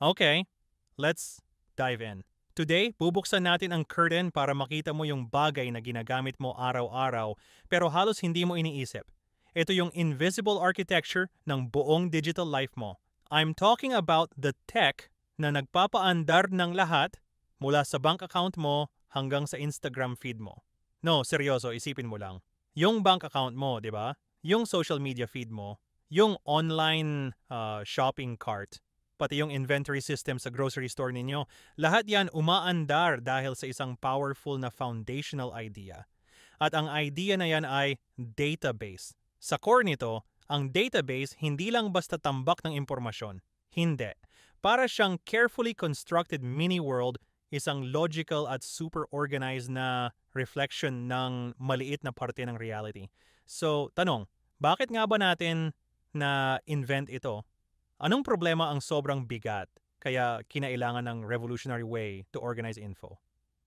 Okay, let's dive in. Today, bubuksan natin ang curtain para makita mo yung bagay na ginagamit mo araw-araw pero halos hindi mo iniisip. Ito yung invisible architecture ng buong digital life mo. I'm talking about the tech na nagpapaandar ng lahat mula sa bank account mo hanggang sa Instagram feed mo. No, seryoso, isipin mo lang. Yung bank account mo, di ba? Yung social media feed mo, yung online shopping cart, pati yung inventory system sa grocery store ninyo, lahat yan umaandar dahil sa isang powerful na foundational idea. At ang idea na yan ay database. Sa core nito, ang database hindi lang basta tambak ng impormasyon. Hindi. Para siyang carefully constructed mini-world, isang logical at super organized na reflection ng maliit na parte ng reality. So, tanong, bakit nga ba natin na-invent ito? Anong problema ang sobrang bigat kaya kinailangan ng revolutionary way to organize info?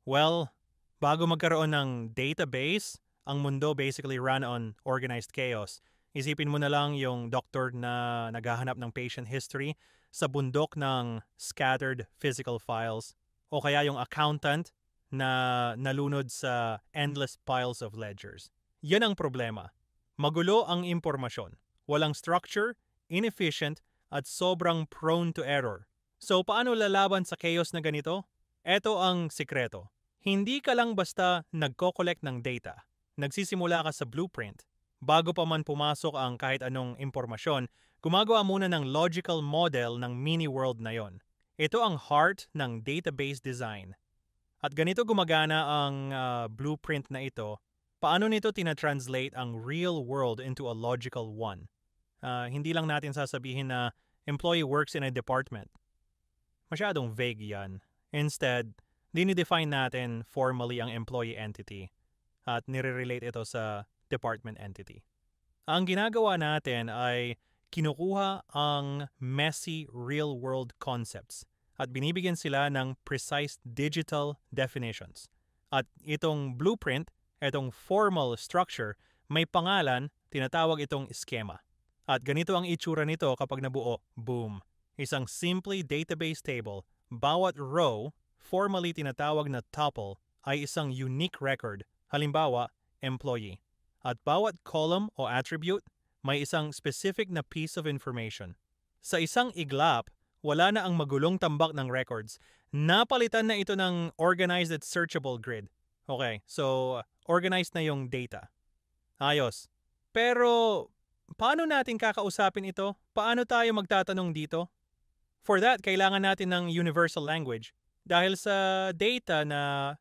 Well, bago magkaroon ng database, ang mundo basically ran on organized chaos. Isipin mo na lang yung doctor na naghahanap ng patient history sa bundok ng scattered physical files o kaya yung accountant na nalunod sa endless piles of ledgers. Yan ang problema. Magulo ang impormasyon. Walang structure, inefficient, at sobrang prone to error. So paano lalaban sa chaos na ganito? Ito ang sikreto. Hindi ka lang basta nagko-collect ng data. Nagsisimula ka sa blueprint. Bago pa man pumasok ang kahit anong impormasyon, gumagawa muna ng logical model ng mini-world na yon. Ito ang heart ng database design. At ganito gumagana ang blueprint na ito. Paano nito tinatranslate ang real world into a logical one? Hindi lang natin sasabihin na employee works in a department. Masyadong vague yan. Instead, dinidefine natin formally ang employee entity at nire-relate ito sa department entity. Ang ginagawa natin ay kinukuha ang messy real-world concepts at binibigyan sila ng precise digital definitions. At itong blueprint, itong formal structure, may pangalan, tinatawag itong schema. At ganito ang itsura nito kapag nabuo. Boom! Isang simply database table. Bawat row, formally tinatawag na tuple, ay isang unique record. Halimbawa, employee. At bawat column o attribute, may isang specific na piece of information. Sa isang iglap, wala na ang magulong tambak ng records. Napalitan na ito ng organized at searchable grid. Okay, so organized na yung data. Ayos. Pero paano natin kakausapin ito? Paano tayo magtatanong dito? For that, kailangan natin ng universal language. Dahil sa data na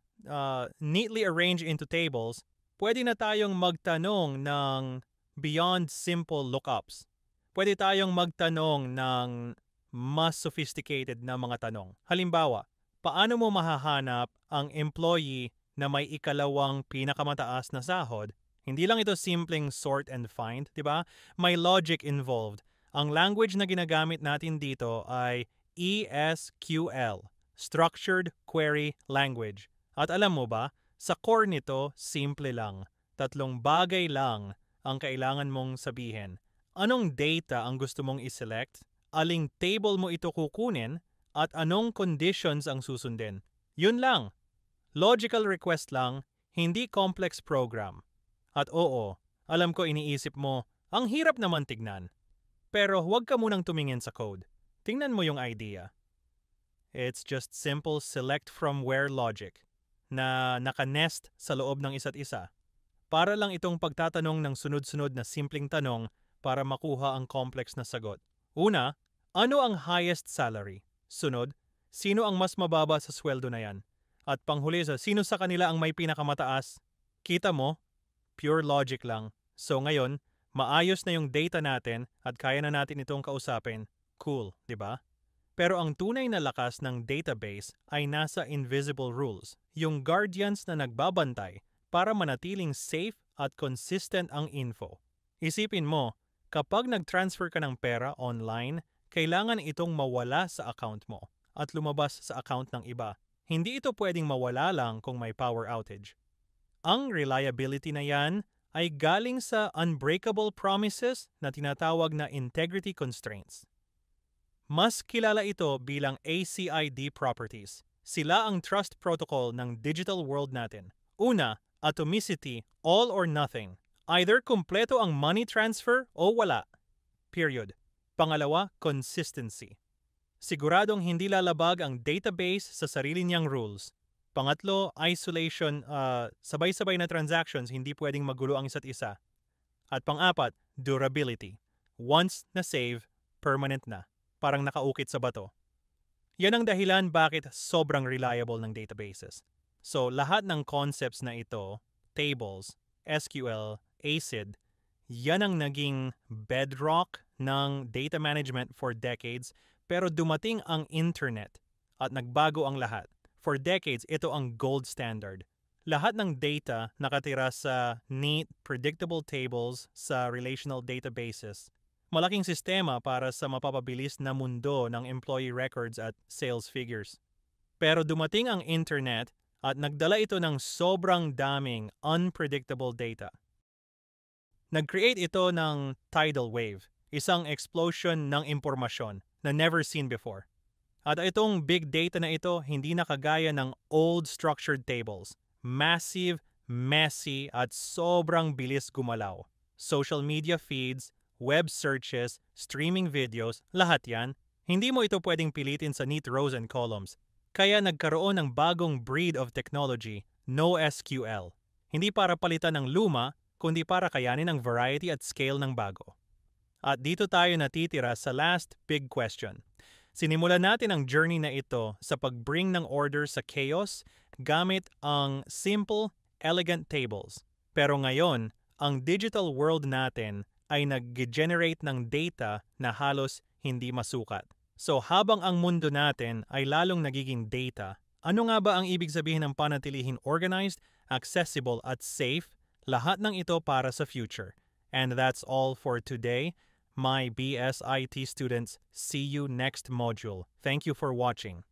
neatly arranged into tables, pwede na tayong magtanong ng beyond simple lookups. Pwede tayong magtanong ng mas sophisticated na mga tanong. Halimbawa, paano mo mahahanap ang employee na may ikalawang pinakamataas na sahod? Hindi lang ito simpleng sort and find, di ba? May logic involved. Ang language na ginagamit natin dito ay ESQL, Structured Query Language. At alam mo ba, sa core nito, simple lang. Tatlong bagay lang ang kailangan mong sabihin. Anong data ang gusto mong iselect? Aling table mo ito kukunin? At anong conditions ang susundin? Yun lang. Logical request lang, hindi complex program. At oo, alam ko iniisip mo, ang hirap naman tignan. Pero huwag ka munang tumingin sa code. Tingnan mo yung idea. It's just simple select from where logic na nakanest sa loob ng isa't isa. Para lang itong pagtatanong ng sunod-sunod na simpleng tanong para makuha ang complex na sagot. Una, ano ang highest salary? Sunod, sino ang mas mababa sa sweldo na yan? At panghuli sa sino sa kanila ang may pinakamataas? Kita mo, pure logic lang. So ngayon, maayos na yung data natin at kaya na natin itong kausapin. Cool, di ba? Pero ang tunay na lakas ng database ay nasa invisible rules, yung guardians na nagbabantay para manatiling safe at consistent ang info. Isipin mo, kapag nag-transfer ka ng pera online, kailangan itong mawala sa account mo at lumabas sa account ng iba. Hindi ito pwedeng mawala lang kung may power outage. Ang reliability na yan ay galing sa unbreakable promises na tinatawag na integrity constraints. Mas kilala ito bilang ACID properties. Sila ang trust protocol ng digital world natin. Una, atomicity, all or nothing. Either kumpleto ang money transfer o wala. Period. Pangalawa, consistency. Siguradong hindi lalabag ang database sa sarili niyang rules. Pangatlo, isolation, sabay-sabay na transactions, hindi pwedeng magulo ang isa't isa. At pang-apat, durability. Once na save, permanent na. Parang nakaukit sa bato. Yan ang dahilan bakit sobrang reliable ng databases. So, lahat ng concepts na ito, tables, SQL, ACID, yan ang naging bedrock ng data management for decades, pero dumating ang internet at nagbago ang lahat. For decades, ito ang gold standard. Lahat ng data nakatira sa neat, predictable tables sa relational databases. Malaking sistema para sa mapapabilis na mundo ng employee records at sales figures. Pero dumating ang internet at nagdala ito ng sobrang daming unpredictable data. Nag-create ito ng tidal wave, isang explosion ng impormasyon na never seen before. At itong big data na ito hindi na kagaya ng old structured tables. Massive, messy at sobrang bilis gumalaw. Social media feeds, web searches, streaming videos, lahat yan, hindi mo ito pwedeng pilitin sa neat rows and columns. Kaya nagkaroon ng bagong breed of technology, NoSQL. Hindi para palitan ng luma, kundi para kayanin ang variety at scale ng bago. At dito tayo natitira sa last big question. Sinimulan natin ang journey na ito sa pag-bring ng order sa chaos gamit ang simple, elegant tables. Pero ngayon, ang digital world natin ay nag-generate ng data na halos hindi masukat. So habang ang mundo natin ay lalong nagiging data, ano nga ba ang ibig sabihin ng panatilihin organized, accessible at safe? Lahat ng ito para sa future. And that's all for today. My BSIT students, see you next module. Thank you for watching.